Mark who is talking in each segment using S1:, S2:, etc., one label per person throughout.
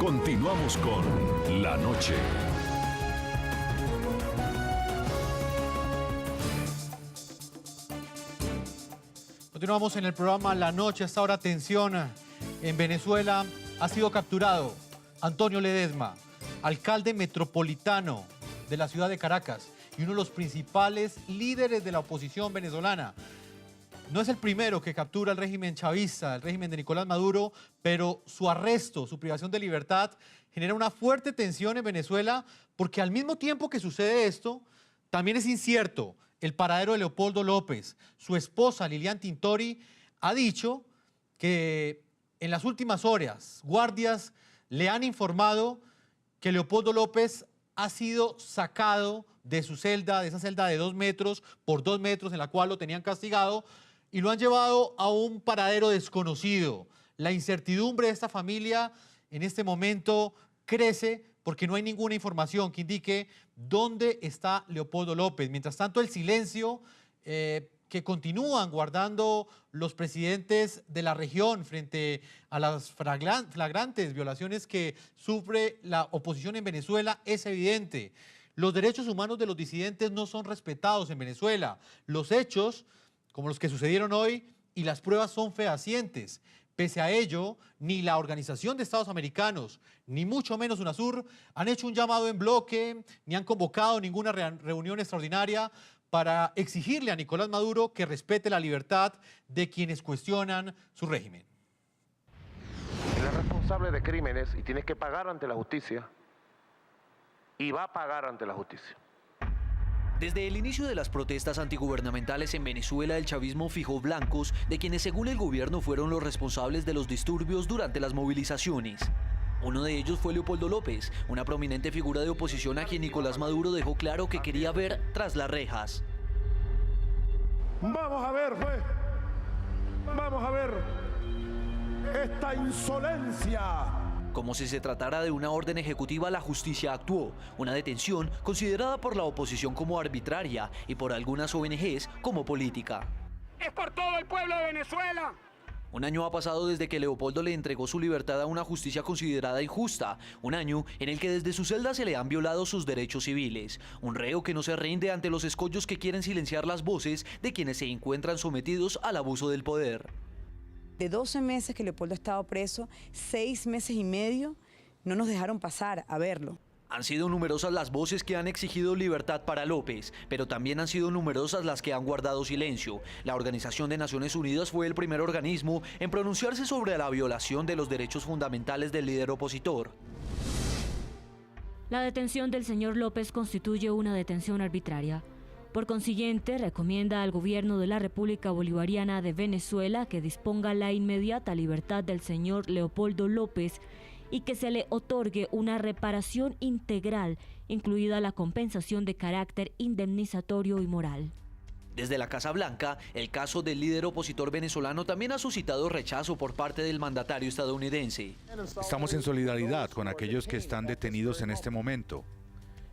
S1: Continuamos con La Noche.
S2: Continuamos en el programa La Noche. Hasta ahora, atención, en Venezuela ha sido capturado Antonio Ledesma, alcalde metropolitano de la ciudad de Caracas y uno de los principales líderes de la oposición venezolana. No es el primero que captura el régimen chavista, el régimen de Nicolás Maduro, pero su arresto, su privación de libertad, genera una fuerte tensión en Venezuela porque al mismo tiempo que sucede esto, también es incierto el paradero de Leopoldo López. Su esposa, Lilian Tintori, ha dicho que en las últimas horas, guardias le han informado que Leopoldo López ha sido sacado de su celda, de esa celda de 2 metros por 2 metros en la cual lo tenían castigado, y lo han llevado a un paradero desconocido. La incertidumbre de esta familia en este momento crece porque no hay ninguna información que indique dónde está Leopoldo López. Mientras tanto, el silencio que continúan guardando los presidentes de la región frente a las flagrantes violaciones que sufre la oposición en Venezuela es evidente. Los derechos humanos de los disidentes no son respetados en Venezuela. Los hechos, como los que sucedieron hoy, y las pruebas son fehacientes. Pese a ello, ni la Organización de Estados Americanos, ni mucho menos UNASUR, han hecho un llamado en bloque, ni han convocado ninguna reunión extraordinaria para exigirle a Nicolás Maduro que respete la libertad de quienes cuestionan su régimen.
S3: Él es responsable de crímenes y tiene que pagar ante la justicia. Y va a pagar ante la justicia.
S4: Desde el inicio de las protestas antigubernamentales en Venezuela, el chavismo fijó blancos de quienes según el gobierno fueron los responsables de los disturbios durante las movilizaciones. Uno de ellos fue Leopoldo López, una prominente figura de oposición a quien Nicolás Maduro dejó claro que quería ver tras las rejas.
S5: Vamos a ver, pues, vamos a ver esta insolencia.
S4: Como si se tratara de una orden ejecutiva, la justicia actuó. Una detención considerada por la oposición como arbitraria y por algunas ONGs como política.
S6: ¡Es por todo el pueblo de Venezuela!
S4: Un año ha pasado desde que Leopoldo le entregó su libertad a una justicia considerada injusta. Un año en el que desde su celda se le han violado sus derechos civiles. Un reo que no se rinde ante los escollos que quieren silenciar las voces de quienes se encuentran sometidos al abuso del poder.
S7: De 12 meses que Leopoldo ha estado preso, 6 meses y medio no nos dejaron pasar a verlo.
S4: Han sido numerosas las voces que han exigido libertad para López, pero también han sido numerosas las que han guardado silencio. La Organización de Naciones Unidas fue el primer organismo en pronunciarse sobre la violación de los derechos fundamentales del líder opositor.
S8: La detención del señor López constituye una detención arbitraria. Por consiguiente, recomienda al gobierno de la República Bolivariana de Venezuela que disponga la inmediata libertad del señor Leopoldo López y que se le otorgue una reparación integral, incluida la compensación de carácter indemnizatorio y moral.
S4: Desde la Casa Blanca, el caso del líder opositor venezolano también ha suscitado rechazo por parte del mandatario estadounidense.
S9: Estamos en solidaridad con aquellos que están detenidos en este momento.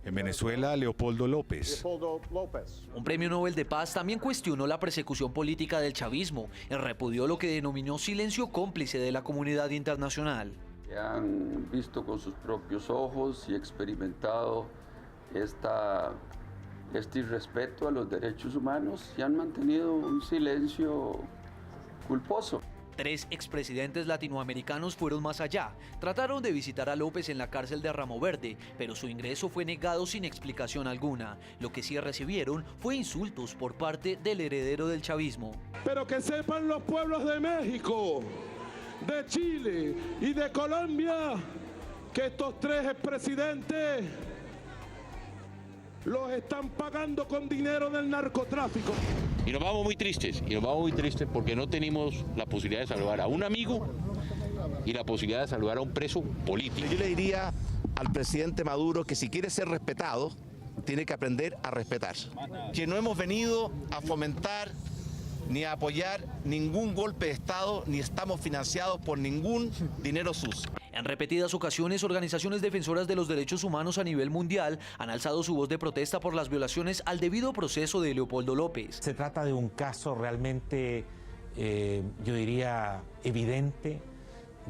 S9: En Venezuela, Leopoldo López.
S4: Un premio Nobel de Paz también cuestionó la persecución política del chavismo y repudió lo que denominó silencio cómplice de la comunidad internacional.
S10: Han visto con sus propios ojos y experimentado este irrespeto a los derechos humanos y han mantenido un silencio culposo.
S4: 3 expresidentes latinoamericanos fueron más allá. Trataron de visitar a López en la cárcel de Ramo Verde, pero su ingreso fue negado sin explicación alguna. Lo que sí recibieron fue insultos por parte del heredero del chavismo.
S5: Pero que sepan los pueblos de México, de Chile y de Colombia que estos 3 expresidentes los están pagando con dinero del narcotráfico.
S11: Y nos vamos muy tristes porque no tenemos la posibilidad de salvar a un amigo y la posibilidad de salvar a un preso político.
S3: Yo le diría al presidente Maduro que si quiere ser respetado, tiene que aprender a respetar. Que no hemos venido a fomentar ni a apoyar ningún golpe de Estado, ni estamos financiados por ningún dinero sucio.
S4: En repetidas ocasiones, organizaciones defensoras de los derechos humanos a nivel mundial han alzado su voz de protesta por las violaciones al debido proceso de Leopoldo López.
S12: Se trata de un caso realmente, yo diría, evidente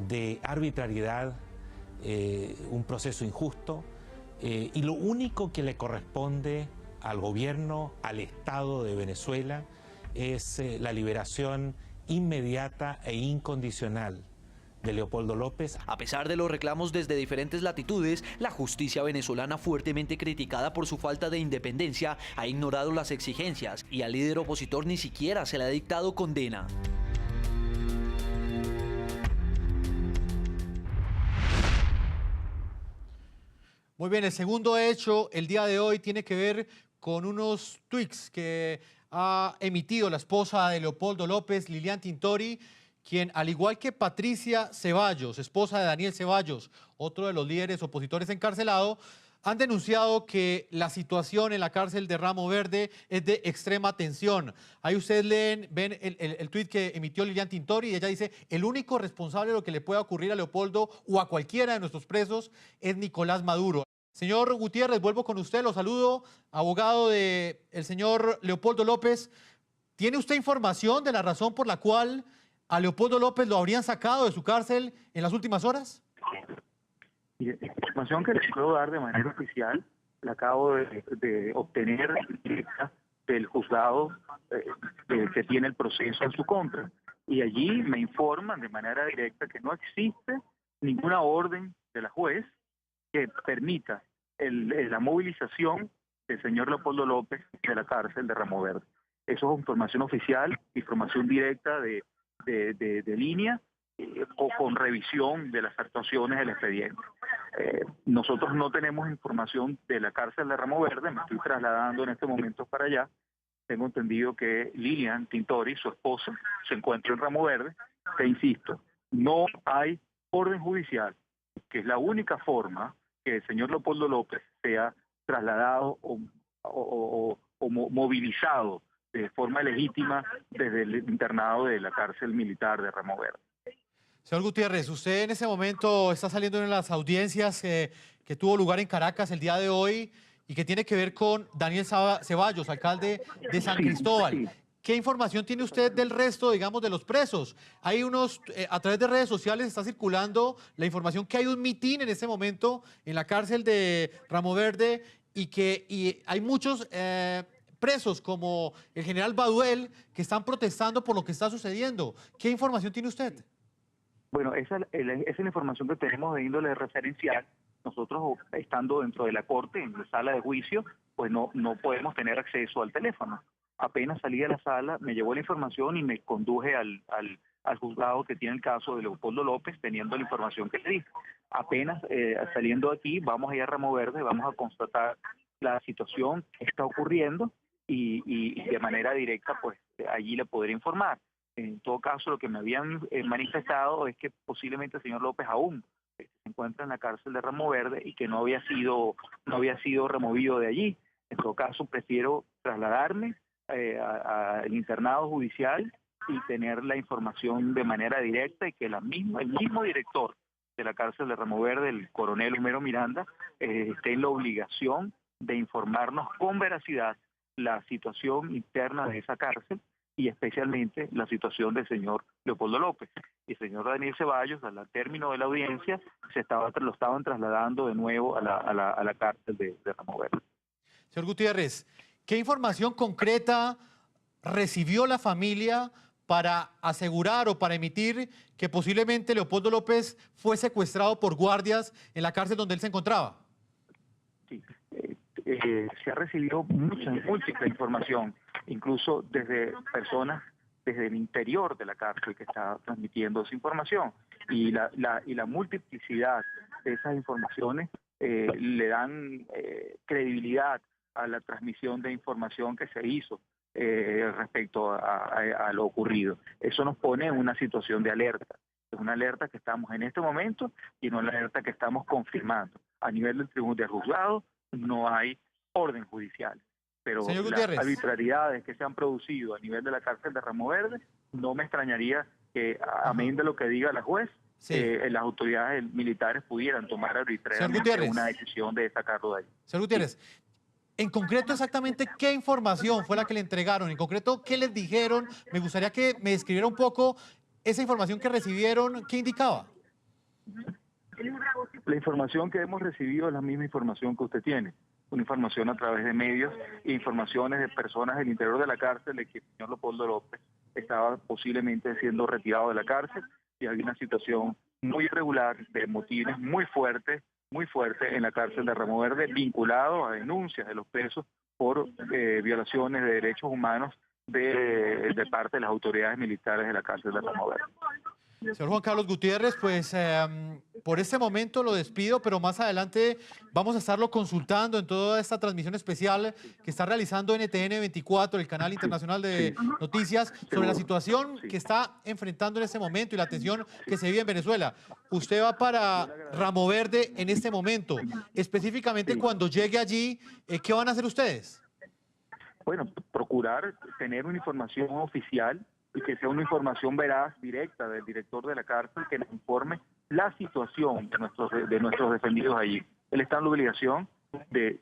S12: de arbitrariedad, un proceso injusto, y lo único que le corresponde al gobierno, al Estado de Venezuela, es la liberación inmediata e incondicional de Leopoldo López.
S4: A pesar de los reclamos desde diferentes latitudes, la justicia venezolana, fuertemente criticada por su falta de independencia, ha ignorado las exigencias y al líder opositor ni siquiera se le ha dictado condena.
S2: Muy bien, el segundo hecho el día de hoy tiene que ver con unos tweets que ha emitido la esposa de Leopoldo López, Lilian Tintori, quien, al igual que Patricia Ceballos, esposa de Daniel Ceballos, otro de los líderes opositores encarcelado, han denunciado que la situación en la cárcel de Ramo Verde es de extrema tensión. Ahí ustedes ven el tuit que emitió Lilian Tintori y ella dice: el único responsable de lo que le pueda ocurrir a Leopoldo o a cualquiera de nuestros presos es Nicolás Maduro. Señor Gutiérrez, vuelvo con usted, lo saludo, abogado del señor Leopoldo López. ¿Tiene usted información de la razón por la cual a Leopoldo López lo habrían sacado de su cárcel en las últimas horas?
S13: La información que les puedo dar de manera oficial la acabo de obtener directa del juzgado que tiene el proceso en su contra. Y allí me informan de manera directa que no existe ninguna orden de la juez que permita la movilización del señor Leopoldo López de la cárcel de Ramo Verde. Eso es información oficial, información directa de línea, o con revisión de las actuaciones del expediente. Nosotros no tenemos información de la cárcel de Ramo Verde, me estoy trasladando en este momento para allá. Tengo entendido que Lilian Tintori, su esposa, se encuentra en Ramo Verde. Te insisto, no hay orden judicial, que es la única forma que el señor Leopoldo López sea trasladado o movilizado de forma legítima desde el internado de la cárcel militar de Ramo Verde.
S2: Señor Gutiérrez, usted en ese momento está saliendo en las audiencias que tuvo lugar en Caracas el día de hoy y que tiene que ver con Daniel Ceballos, alcalde de San Cristóbal. ¿Qué información tiene usted del resto, digamos, de los presos? Hay a través de redes sociales está circulando la información que hay un mitin en este momento en la cárcel de Ramo Verde y hay muchos presos como el general Baduel que están protestando por lo que está sucediendo. ¿Qué información tiene usted?
S13: Bueno, esa es la información que tenemos de índole referencial. Nosotros, estando dentro de la corte, en la sala de juicio, pues no podemos tener acceso al teléfono. Apenas salí de la sala, me llevó la información y me conduje al juzgado que tiene el caso de Leopoldo López, teniendo la información que le di. Apenas saliendo de aquí, vamos a ir a Ramo Verde, vamos a constatar la situación que está ocurriendo y de manera directa, pues allí le podré informar. En todo caso, lo que me habían manifestado es que posiblemente el señor López aún se encuentra en la cárcel de Ramo Verde y que no había sido removido de allí. En todo caso, prefiero trasladarme al internado judicial y tener la información de manera directa y que el mismo director de la cárcel de Ramo Verde, el coronel Homero Miranda, esté en la obligación de informarnos con veracidad la situación interna de esa cárcel y especialmente la situación del señor Leopoldo López. Y el señor Daniel Ceballos, al término de la audiencia, lo estaban trasladando de nuevo a la cárcel de Ramo Verde.
S2: Señor Gutiérrez, ¿qué información concreta recibió la familia para asegurar o para emitir que posiblemente Leopoldo López fue secuestrado por guardias en la cárcel donde él se encontraba?
S13: Sí, se ha recibido múltiple información, incluso desde personas desde el interior de la cárcel que está transmitiendo esa información. Y la multiplicidad de esas informaciones le dan credibilidad a la transmisión de información que se hizo respecto a lo ocurrido. Eso nos pone en una situación de alerta. Es una alerta que estamos en este momento y no una alerta que estamos confirmando. A nivel del tribunal de juzgado no hay orden judicial, pero las arbitrariedades que se han producido a nivel de la cárcel de Ramo Verde, no me extrañaría que, amén de lo que diga la juez, las autoridades militares pudieran tomar arbitrariamente una decisión de sacarlo de ahí.
S2: Señor Gutiérrez, en concreto, exactamente qué información fue la que le entregaron, en concreto, qué les dijeron. Me gustaría que me describiera un poco esa información que recibieron, ¿qué indicaba?
S13: La información que hemos recibido es la misma información que usted tiene. Una información a través de medios e informaciones de personas del interior de la cárcel de que el señor Leopoldo López estaba posiblemente siendo retirado de la cárcel y había una situación muy irregular de motines muy fuerte en la cárcel de Ramo Verde, vinculado a denuncias de los presos por violaciones de derechos humanos de parte de las autoridades militares de la cárcel de Ramo Verde.
S2: Señor Juan Carlos Gutiérrez, pues por este momento lo despido, pero más adelante vamos a estarlo consultando en toda esta transmisión especial que está realizando NTN 24, el canal internacional de noticias, sobre la situación que está enfrentando en este momento y la tensión que se vive en Venezuela. Usted va para Ramo Verde en este momento. Específicamente cuando llegue allí, ¿qué van a hacer ustedes?
S13: Bueno, procurar tener una información oficial y que sea una información veraz, directa del director de la cárcel que nos informe la situación de nuestros defendidos allí. Él está en la obligación de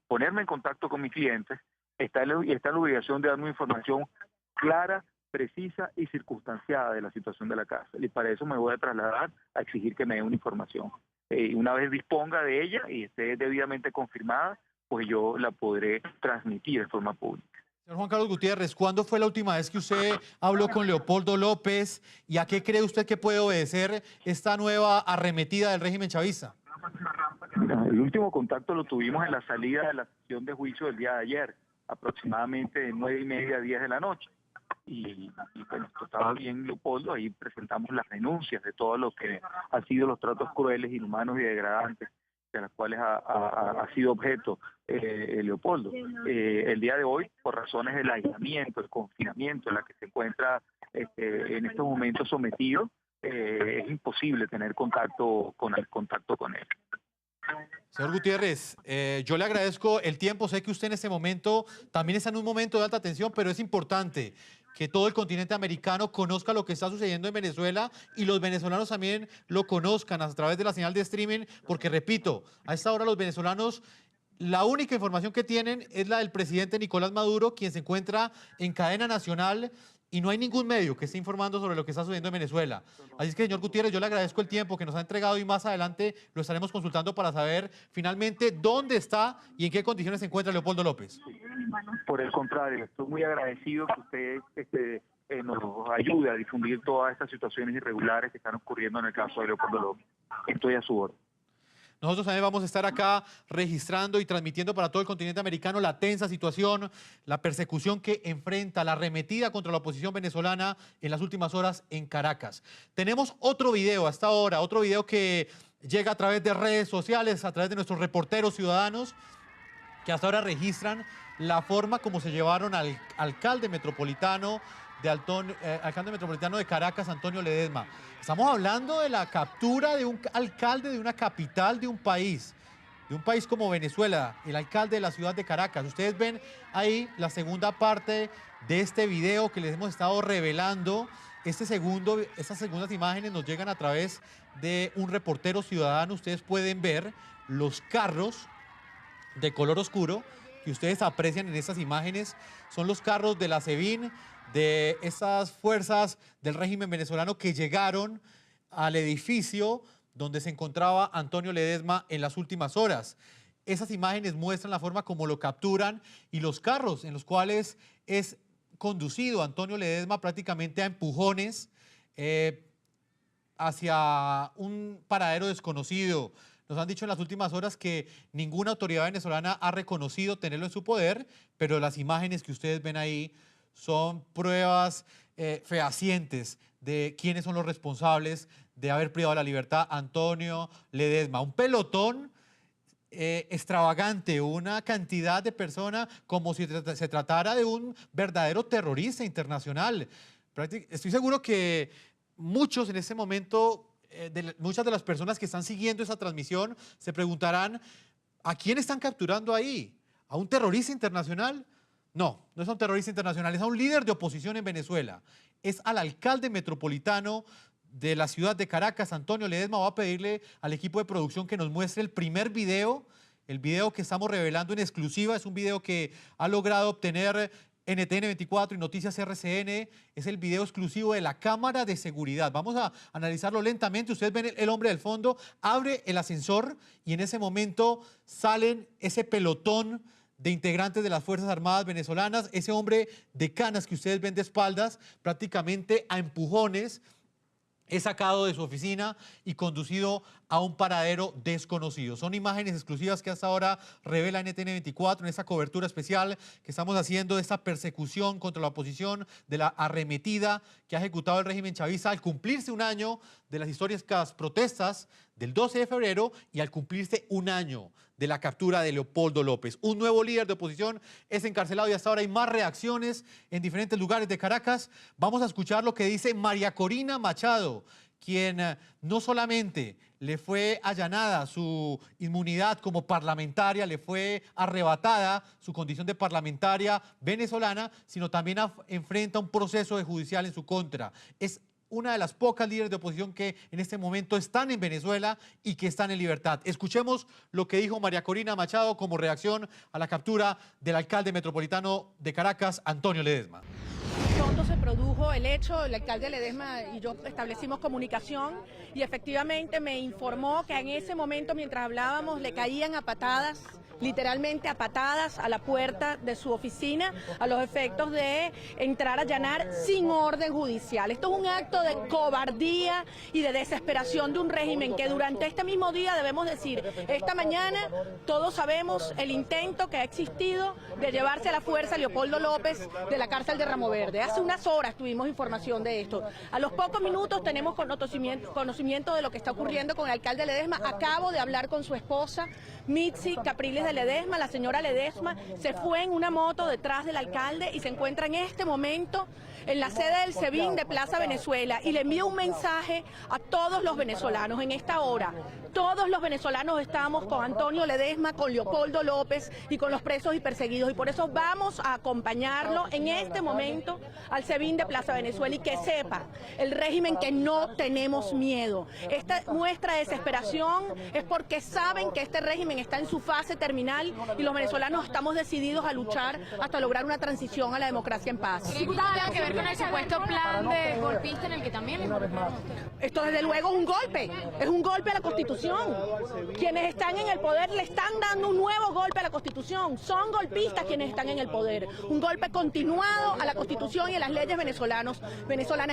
S13: ponerme en contacto con mis clientes, está en la obligación de darme información clara, precisa y circunstanciada de la situación de la cárcel. Y para eso me voy a trasladar a exigir que me dé una información. Una vez disponga de ella y esté debidamente confirmada, pues yo la podré transmitir de forma pública.
S2: Señor Juan Carlos Gutiérrez, ¿cuándo fue la última vez que usted habló con Leopoldo López y a qué cree usted que puede obedecer esta nueva arremetida del régimen chavista?
S13: El último contacto lo tuvimos en la salida de la sesión de juicio del día de ayer, aproximadamente de 9:30 a 10 de la noche. Y bueno, esto estaba bien Leopoldo, ahí presentamos las denuncias de todo lo que han sido los tratos crueles, inhumanos y degradantes de las cuales ha sido objeto Leopoldo. El día de hoy, por razones del aislamiento, el confinamiento en la que se encuentra en estos momentos sometido, es imposible tener contacto con él.
S2: Señor Gutiérrez, yo le agradezco el tiempo. Sé que usted en este momento también está en un momento de alta tensión, pero es importante que todo el continente americano conozca lo que está sucediendo en Venezuela y los venezolanos también lo conozcan a través de la señal de streaming, porque repito, a esta hora los venezolanos la única información que tienen es la del presidente Nicolás Maduro, quien se encuentra en cadena nacional y no hay ningún medio que esté informando sobre lo que está sucediendo en Venezuela. Así es que, señor Gutiérrez, yo le agradezco el tiempo que nos ha entregado y más adelante lo estaremos consultando para saber finalmente dónde está y en qué condiciones se encuentra Leopoldo López.
S13: Por el contrario, estoy muy agradecido que usted nos ayude a difundir todas estas situaciones irregulares que están ocurriendo en el caso de Leopoldo López. Estoy a su orden.
S2: Nosotros también vamos a estar acá registrando y transmitiendo para todo el continente americano la tensa situación, la persecución que enfrenta, la arremetida contra la oposición venezolana en las últimas horas en Caracas. Tenemos otro video hasta ahora, otro video que llega a través de redes sociales, a través de nuestros reporteros ciudadanos, que hasta ahora registran la forma como se llevaron al alcalde metropolitano de Caracas, Antonio Ledesma. Estamos hablando de la captura de un alcalde de una capital de un país como Venezuela, el alcalde de la ciudad de Caracas. Ustedes ven ahí la segunda parte de este video que les hemos estado revelando. Estas segundas imágenes nos llegan a través de un reportero ciudadano. Ustedes pueden ver los carros de color oscuro que ustedes aprecian en estas imágenes. Son los carros de la SEBIN, de esas fuerzas del régimen venezolano que llegaron al edificio donde se encontraba Antonio Ledesma en las últimas horas. Esas imágenes muestran la forma como lo capturan y los carros en los cuales es conducido Antonio Ledesma prácticamente a empujones hacia un paradero desconocido. Nos han dicho en las últimas horas que ninguna autoridad venezolana ha reconocido tenerlo en su poder, pero las imágenes que ustedes ven ahí son pruebas fehacientes de quiénes son los responsables de haber privado la libertad a Antonio Ledesma. Un pelotón extravagante, una cantidad de personas como si se tratara de un verdadero terrorista internacional. Estoy seguro que muchos en este momento, muchas de las personas que están siguiendo esa transmisión se preguntarán, ¿a quién están capturando ahí? ¿A un terrorista internacional? No, no es a un terrorista internacional, es a un líder de oposición en Venezuela. Es al alcalde metropolitano de la ciudad de Caracas, Antonio Ledesma. Voy a pedirle al equipo de producción que nos muestre el primer video. El video que estamos revelando en exclusiva es un video que ha logrado obtener NTN 24 y Noticias RCN, es el video exclusivo de la cámara de seguridad. Vamos a analizarlo lentamente. Ustedes ven el hombre del fondo, abre el ascensor y en ese momento salen ese pelotón de integrantes de las Fuerzas Armadas venezolanas, ese hombre de canas que ustedes ven de espaldas, prácticamente a empujones, es sacado de su oficina y conducido a un paradero desconocido. Son imágenes exclusivas que hasta ahora revela NTN 24 en esta cobertura especial que estamos haciendo de esta persecución contra la oposición, de la arremetida que ha ejecutado el régimen chavista al cumplirse un año de las históricas protestas del 12 de febrero y al cumplirse un año de la captura de Leopoldo López. Un nuevo líder de oposición es encarcelado y hasta ahora hay más reacciones en diferentes lugares de Caracas. Vamos a escuchar lo que dice María Corina Machado, quien no solamente le fue allanada su inmunidad como parlamentaria, le fue arrebatada su condición de parlamentaria venezolana, sino también enfrenta un proceso judicial en su contra. Es una de las pocas líderes de oposición que en este momento están en Venezuela y que están en libertad. Escuchemos lo que dijo María Corina Machado como reacción a la captura del alcalde metropolitano de Caracas, Antonio Ledesma.
S14: Pronto se produjo el hecho, el alcalde Ledesma y yo establecimos comunicación y efectivamente me informó que en ese momento, mientras hablábamos, le caían a patadas, literalmente a patadas, a la puerta de su oficina a los efectos de entrar a allanar sin orden judicial. Esto es un acto de cobardía y de desesperación de un régimen que durante este mismo día, debemos decir, esta mañana todos sabemos el intento que ha existido de llevarse a la fuerza a Leopoldo López de la cárcel de Ramo Verde. Hace unas horas tuvimos información de esto. A los pocos minutos tenemos conocimiento de lo que está ocurriendo con el alcalde Ledesma. Acabo de hablar con su esposa, Mitzi Capriles de Ledesma. La señora Ledesma se fue en una moto detrás del alcalde y se encuentra en este momento en la sede del SEBIN de Plaza Venezuela y le envío un mensaje a todos los venezolanos en esta hora. Todos los venezolanos estamos con Antonio Ledesma, con Leopoldo López y con los presos y perseguidos y por eso vamos a acompañarlo en este momento al SEBIN de Plaza Venezuela y que sepa el régimen que no tenemos miedo. Esta muestra de desesperación es porque saben que este régimen está en su fase terminal y los venezolanos estamos decididos a luchar hasta lograr una transición a la democracia en paz.
S15: ¿Tiene que ver con el supuesto plan de golpista en el que también le involucraron?
S14: Esto desde luego es un golpe a la Constitución. Quienes están en el poder le están dando un nuevo golpe a la Constitución. Son golpistas quienes están en el poder. Un golpe continuado a la Constitución y a las leyes venezolanas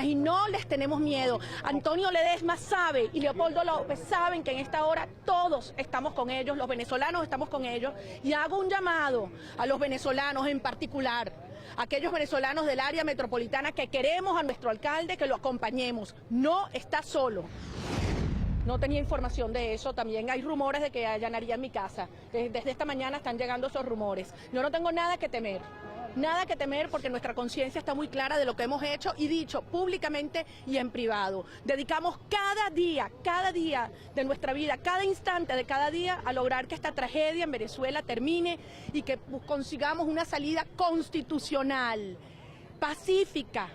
S14: y no les tenemos miedo. Antonio Ledesma sabe y Leopoldo López saben que en esta hora todos estamos con ellos, los venezolanos estamos con ellos y hago un llamado a los venezolanos en particular, aquellos venezolanos del área metropolitana que queremos a nuestro alcalde, que lo acompañemos. No está solo. No tenía información de eso, también hay rumores de que allanaría en mi casa. Desde esta mañana están llegando esos rumores. Yo no tengo nada que temer porque nuestra conciencia está muy clara de lo que hemos hecho y dicho públicamente y en privado. Dedicamos cada día de nuestra vida, cada instante de cada día a lograr que esta tragedia en Venezuela termine y que consigamos una salida constitucional, pacífica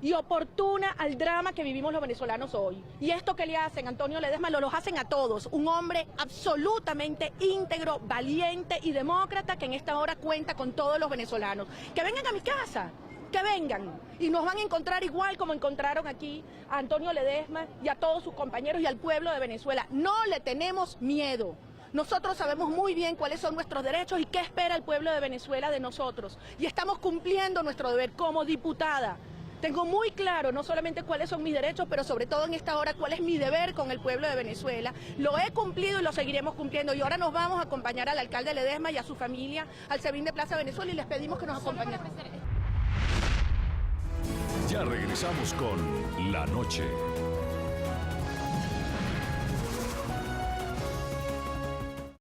S14: y oportuna al drama que vivimos los venezolanos hoy. Y esto que le hacen a Antonio Ledesma los hacen a todos. Un hombre absolutamente íntegro, valiente y demócrata que en esta hora cuenta con todos los venezolanos. Que vengan a mi casa, que vengan y nos van a encontrar igual como encontraron aquí a Antonio Ledesma y a todos sus compañeros y al pueblo de Venezuela. No le tenemos miedo. Nosotros sabemos muy bien cuáles son nuestros derechos y qué espera el pueblo de Venezuela de nosotros. Y estamos cumpliendo nuestro deber como diputada. Tengo muy claro no solamente cuáles son mis derechos, pero sobre todo en esta hora cuál es mi deber con el pueblo de Venezuela. Lo he cumplido y lo seguiremos cumpliendo. Y ahora nos vamos a acompañar al alcalde Ledesma y a su familia al SEBIN de Plaza Venezuela y les pedimos que nos acompañen.
S1: Ya regresamos con La Noche.